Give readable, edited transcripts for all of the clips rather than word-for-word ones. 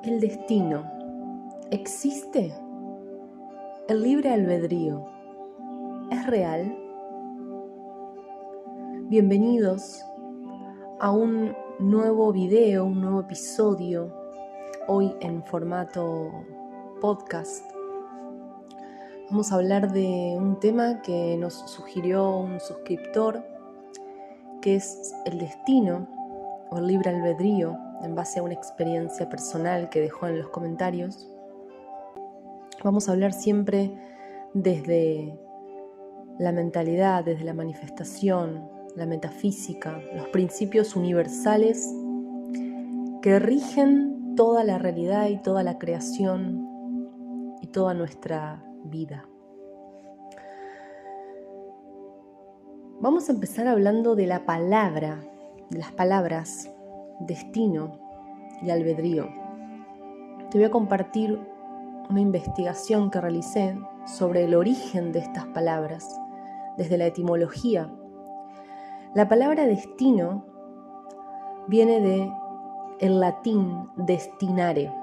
¿El destino existe? ¿El libre albedrío es real? Bienvenidos a un nuevo video, un nuevo episodio, hoy en formato podcast. Vamos a hablar de un tema que nos sugirió un suscriptor, que es el destino o el libre albedrío, en base a una experiencia personal que dejó en los comentarios. Vamos a hablar siempre desde la mentalidad, desde la manifestación, la metafísica, los principios universales que rigen toda la realidad y toda la creación y toda nuestra vida. Vamos a empezar hablando de la palabra, de las palabras destino y albedrío. Te voy a compartir una investigación que realicé sobre el origen de estas palabras, desde la etimología. La palabra destino viene del latín destinare.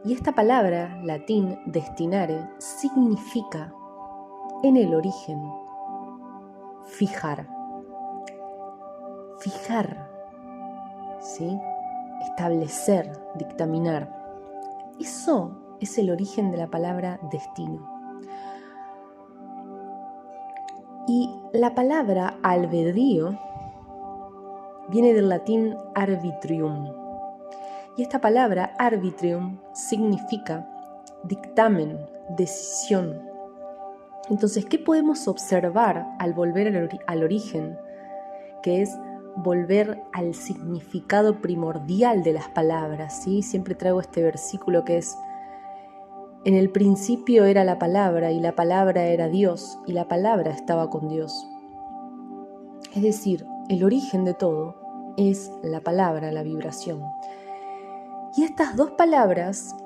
Y esta palabra, latín destinare, significa en el origen fijar. Fijar, ¿sí? Establecer, dictaminar. Eso es el origen de la palabra destino. Y la palabra albedrío viene del latín arbitrium. Y esta palabra arbitrium significa dictamen, decisión. Entonces, ¿qué podemos observar al volver al origen? Que es volver al significado primordial de las palabras, ¿sí? Siempre traigo este versículo que es: en el principio era la palabra, y la palabra era Dios, y la palabra estaba con Dios. Es decir, el origen de todo es la palabra, la vibración. Y estas dos palabras,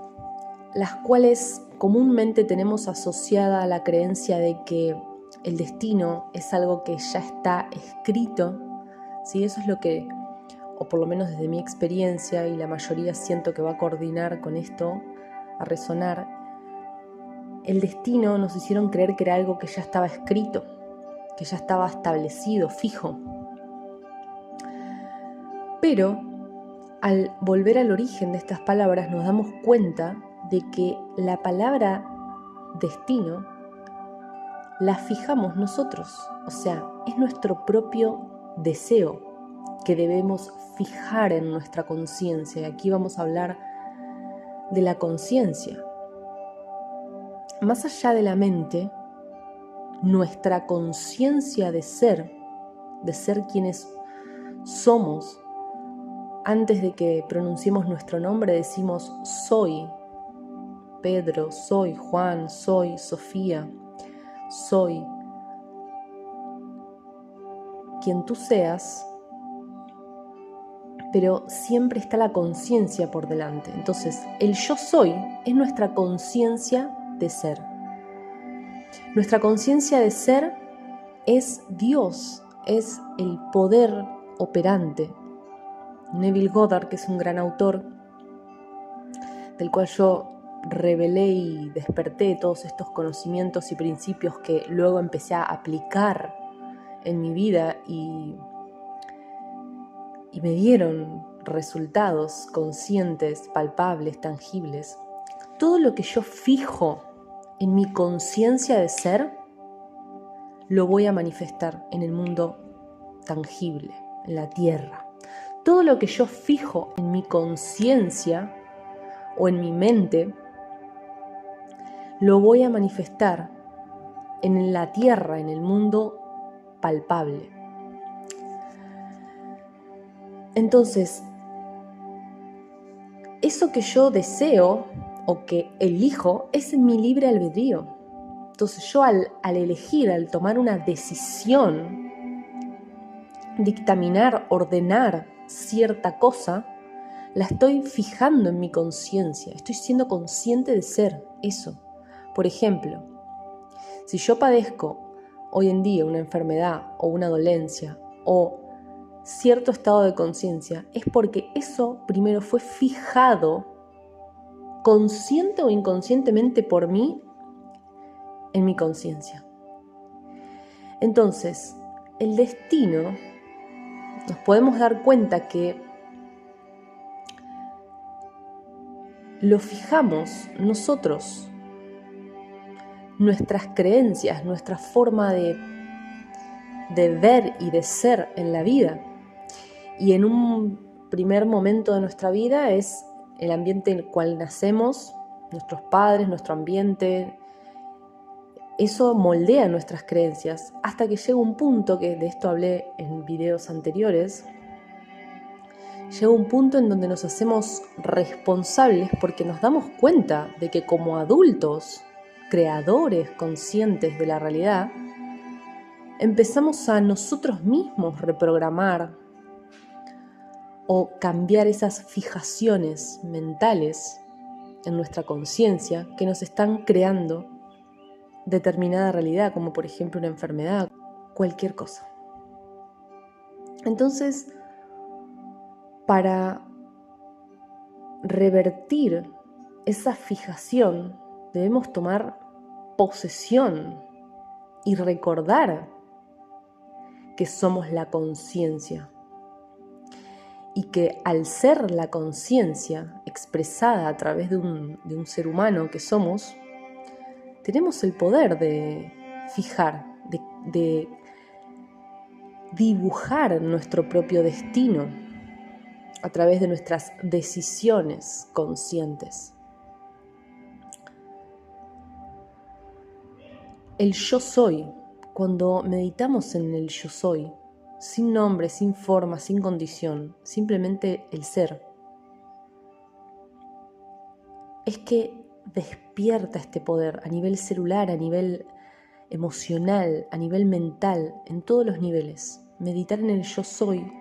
las cuales comúnmente tenemos asociada a la creencia de que el destino es algo que ya está escrito, ¿sí? Eso es lo que, o por lo menos desde mi experiencia, y la mayoría siento que va a coordinar con esto, a resonar. El destino nos hicieron creer que era algo que ya estaba escrito, que ya estaba establecido, fijo. Pero al volver al origen de estas palabras nos damos cuenta de que la palabra destino la fijamos nosotros, o sea, es nuestro propio deseo que debemos fijar en nuestra conciencia. Y aquí vamos a hablar de la conciencia. Más allá de la mente, nuestra conciencia de ser quienes somos, antes de que pronunciemos nuestro nombre decimos soy Pedro, soy Juan, soy Sofía, soy quien tú seas, pero siempre está la conciencia por delante. Entonces, el yo soy es nuestra conciencia de ser. Nuestra conciencia de ser es Dios, es el poder operante. Neville Goddard, que es un gran autor, del cual yo revelé y desperté todos estos conocimientos y principios que luego empecé a aplicar en mi vida y me dieron resultados conscientes, palpables, tangibles. Todo lo que yo fijo en mi conciencia de ser, lo voy a manifestar en el mundo tangible, en la tierra. Todo lo que yo fijo en mi conciencia o en mi mente, lo voy a manifestar en la tierra, en el mundo palpable. Entonces, eso que yo deseo o que elijo es mi libre albedrío. Entonces yo al elegir, al tomar una decisión, dictaminar, ordenar cierta cosa, la estoy fijando en mi conciencia. Estoy siendo consciente de ser eso. Por ejemplo, si yo padezco hoy en día una enfermedad o una dolencia o cierto estado de conciencia, es porque eso primero fue fijado consciente o inconscientemente por mí en mi conciencia. Entonces, el destino, nos podemos dar cuenta que lo fijamos nosotros, nuestras creencias, nuestra forma de ver y de ser en la vida. Y en un primer momento de nuestra vida es el ambiente en el cual nacemos, nuestros padres, nuestro ambiente. Eso moldea nuestras creencias hasta que llega un punto, que de esto hablé en videos anteriores, llega un punto en donde nos hacemos responsables porque nos damos cuenta de que como adultos, creadores conscientes de la realidad, empezamos a nosotros mismos reprogramar o cambiar esas fijaciones mentales en nuestra conciencia que nos están creando determinada realidad, como por ejemplo una enfermedad, cualquier cosa. Entonces, para revertir esa fijación, debemos tomar posesión y recordar que somos la conciencia y que al ser la conciencia expresada a través de un ser humano que somos, tenemos el poder de fijar, de dibujar nuestro propio destino a través de nuestras decisiones conscientes. El yo soy, cuando meditamos en el yo soy, sin nombre, sin forma, sin condición, simplemente el ser, es que despierta este poder a nivel celular, a nivel emocional, a nivel mental, en todos los niveles. Meditar en el yo soy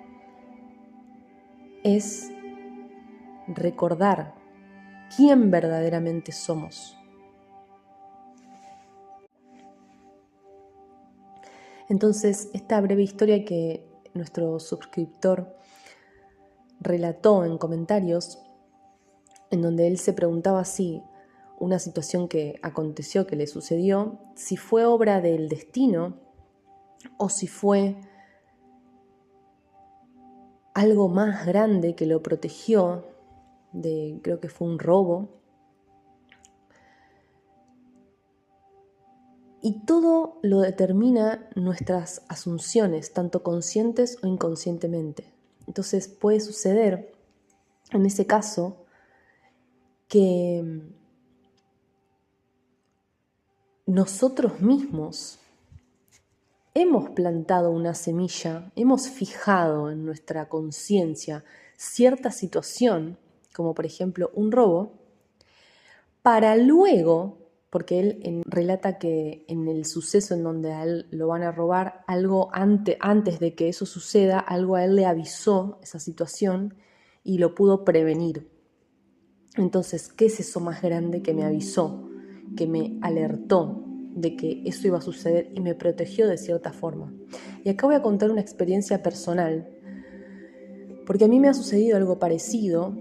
es recordar quién verdaderamente somos. Entonces, esta breve historia que nuestro suscriptor relató en comentarios, en donde él se preguntaba si una situación que aconteció, que le sucedió, si fue obra del destino o si fue algo más grande que lo protegió creo que fue un robo. Y todo lo determina nuestras asunciones, tanto conscientes o inconscientemente. Entonces puede suceder, en ese caso, que nosotros mismos hemos plantado una semilla, hemos fijado en nuestra conciencia cierta situación, como por ejemplo un robo, para luego, porque él relata que en el suceso en donde a él lo van a robar, algo antes de que eso suceda, algo a él le avisó esa situación y lo pudo prevenir. Entonces, ¿qué es eso más grande que me avisó, que me alertó de que eso iba a suceder y me protegió de cierta forma? Y acá voy a contar una experiencia personal, porque a mí me ha sucedido algo parecido.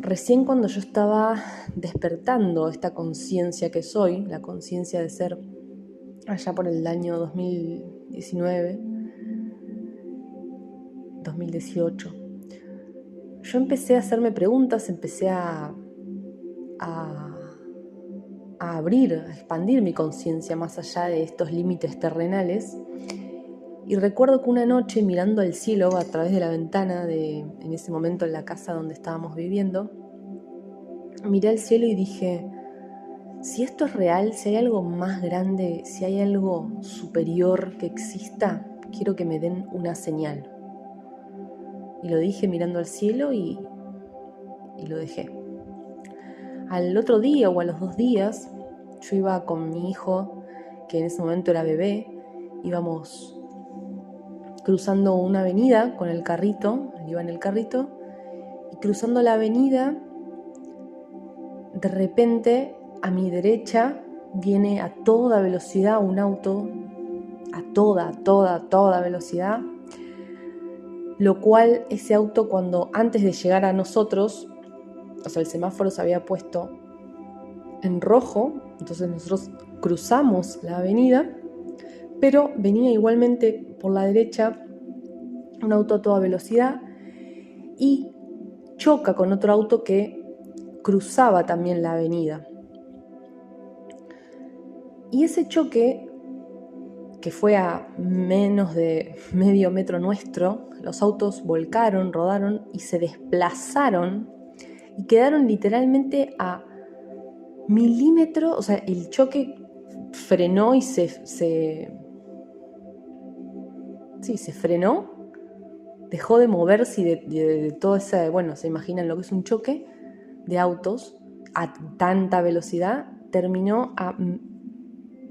Recién cuando yo estaba despertando esta conciencia que soy, la conciencia de ser allá por el año 2019, 2018, yo empecé a hacerme preguntas, empecé a abrir, a expandir mi conciencia más allá de estos límites terrenales. Y recuerdo que una noche, mirando al cielo a través de la ventana en ese momento en la casa donde estábamos viviendo, miré al cielo y dije, si esto es real, si hay algo más grande, si hay algo superior que exista, quiero que me den una señal. Y lo dije mirando al cielo y lo dejé. Al otro día o a los 2 días, yo iba con mi hijo, que en ese momento era bebé, íbamos cruzando una avenida con el carrito, él iba en el carrito, y cruzando la avenida, de repente a mi derecha viene a toda velocidad un auto, a toda velocidad, lo cual ese auto, cuando antes de llegar a nosotros, o sea, el semáforo se había puesto en rojo, entonces nosotros cruzamos la avenida, pero venía igualmente por la derecha un auto a toda velocidad y choca con otro auto que cruzaba también la avenida. Y ese choque, que fue a menos de medio metro nuestro, los autos volcaron, rodaron y se desplazaron y quedaron literalmente a milímetros, o sea, el choque frenó y se frenó, dejó de moverse y de todo ese, bueno, se imaginan lo que es un choque de autos a tanta velocidad, terminó a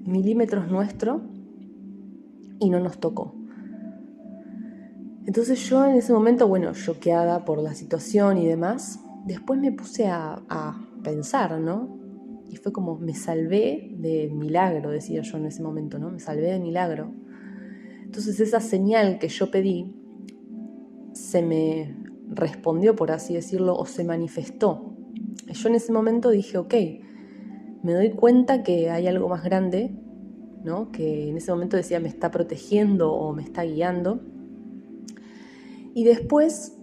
milímetros nuestro y no nos tocó. Entonces yo en ese momento, bueno, choqueada por la situación y demás, después me puse a pensar, ¿no? Y fue como, me salvé de milagro, decía yo en ese momento, ¿no? Me salvé de milagro. Entonces esa señal que yo pedí se me respondió, por así decirlo, o se manifestó. Yo en ese momento dije, ok, me doy cuenta que hay algo más grande, ¿no? Que en ese momento decía, me está protegiendo o me está guiando. Y después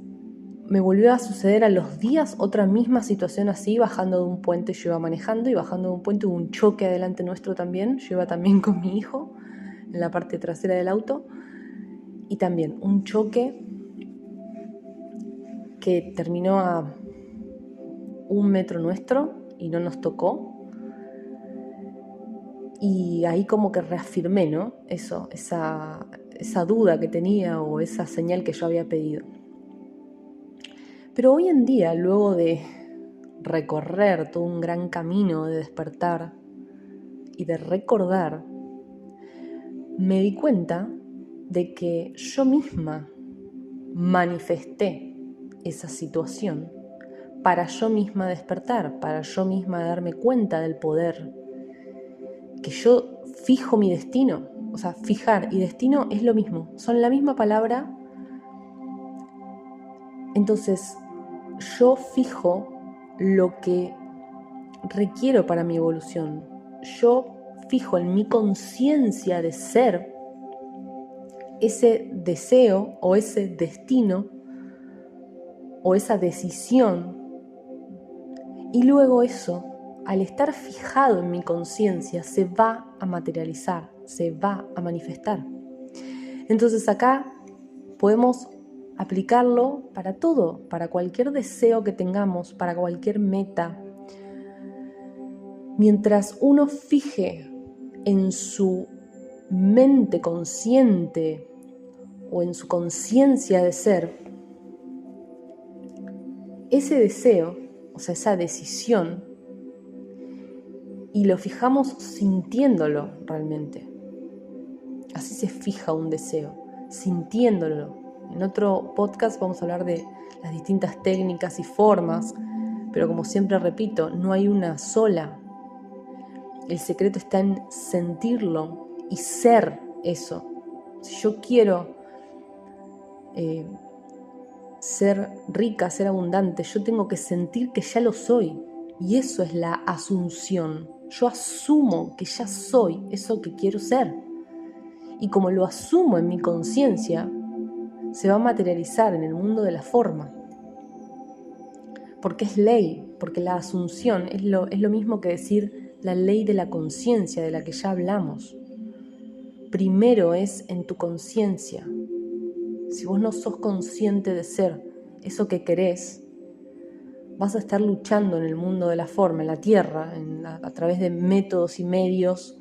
me volvió a suceder a los días otra misma situación así, bajando de un puente. Yo iba manejando y bajando de un puente hubo un choque adelante nuestro también. Yo iba también con mi hijo en la parte trasera del auto y también un choque que terminó a 1 metro nuestro y no nos tocó. Y ahí como que reafirmé, ¿no? Esa duda que tenía o esa señal que yo había pedido. Pero hoy en día, luego de recorrer todo un gran camino de despertar y de recordar, me di cuenta de que yo misma manifesté esa situación para yo misma despertar, para yo misma darme cuenta del poder, que yo fijo mi destino. O sea, fijar y destino es lo mismo, son la misma palabra. Entonces, yo fijo lo que requiero para mi evolución. Yo fijo en mi conciencia de ser ese deseo o ese destino o esa decisión, y luego eso, al estar fijado en mi conciencia, se va a materializar, se va a manifestar. Entonces acá podemos aplicarlo para todo, para cualquier deseo que tengamos, para cualquier meta. Mientras uno fije en su mente consciente o en su conciencia de ser ese deseo, o sea, esa decisión, y lo fijamos sintiéndolo realmente. Así se fija un deseo, sintiéndolo. En otro podcast vamos a hablar de las distintas técnicas y formas, pero como siempre repito, no hay una sola. El secreto está en sentirlo y ser eso. Si yo quiero ser rica, ser abundante, yo tengo que sentir que ya lo soy. Y eso es la asunción. Yo asumo que ya soy eso que quiero ser. Y como lo asumo en mi conciencia, se va a materializar en el mundo de la forma. Porque es ley, porque la asunción es lo mismo que decir la ley de la conciencia de la que ya hablamos. Primero es en tu conciencia. Si vos no sos consciente de ser eso que querés, vas a estar luchando en el mundo de la forma, en la tierra, a través de métodos y medios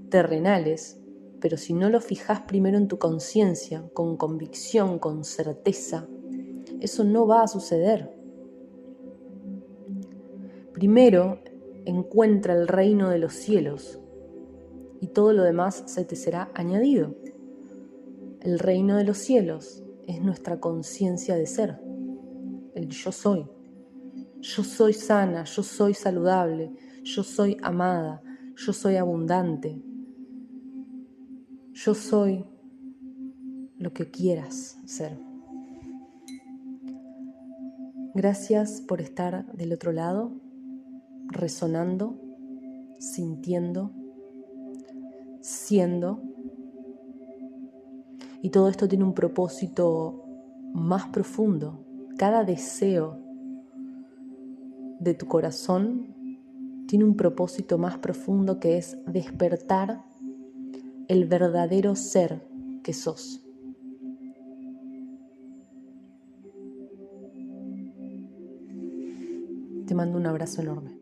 terrenales. Pero si no lo fijás primero en tu conciencia, con convicción, con certeza, eso no va a suceder. Primero encuentra el reino de los cielos y todo lo demás se te será añadido. El reino de los cielos es nuestra conciencia de ser, el yo soy. Yo soy sana, yo soy saludable, yo soy amada, yo soy abundante. Yo soy lo que quieras ser. Gracias por estar del otro lado, resonando, sintiendo, siendo. Y todo esto tiene un propósito más profundo. Cada deseo de tu corazón tiene un propósito más profundo, que es despertar el verdadero ser que sos. Te mando un abrazo enorme.